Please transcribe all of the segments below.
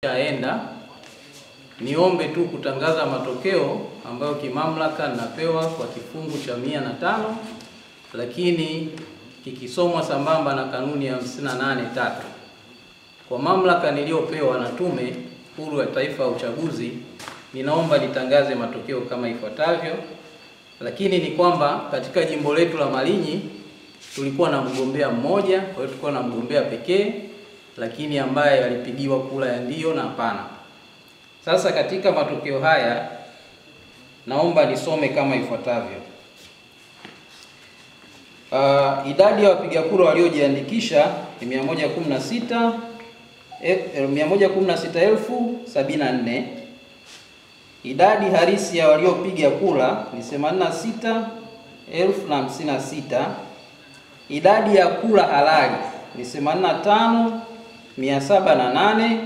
Yaenda niombe tu kutangaza matokeo ambayo kimamlaka ninapewa kwa kifungu cha 105, lakini kikisomwa sambamba na kanuni ya 58(3). Kwa mamlaka niliyopewa na Tume Huru ya Taifa ya Uchaguzi, ninaomba nitangaze matokeo kama ifuatavyo. Lakini ni kwamba katika jimbo letu la Malinyi tulikuwa na mgombea mmoja, kwa hiyo tulikuwa na mgombea pekee, lakini ambaye alipigiwa kura ya ndio na hapana. Sasa katika matokeo haya naomba nisome kama ifuatavyo. Idadi ya wapiga kura waliojiandikisha ni 116,074. Idadi halisi ya waliopiga kura ni 86,056. Idadi ya kura halali ni 85,708.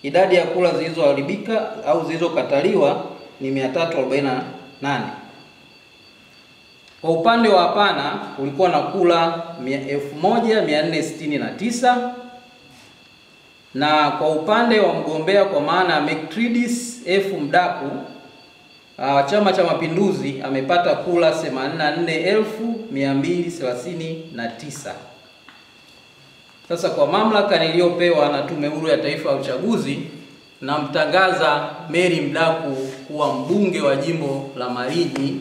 Idadi ya kura zilizoharibika au zilizokataliwa ni 348. Kwa upande wa hapana kulikuwa na kura 1469, na kwa upande wa mgombea kwa maana Mectridis F Mdaku Chama cha Mapinduzi amepata kura 84,239. Sasa kwa mamlaka niliyopewa na Tume Huru ya Taifa ya Uchaguzi, namtangaza Mary Mdaku kuwa mbunge wa jimbo la Malinyi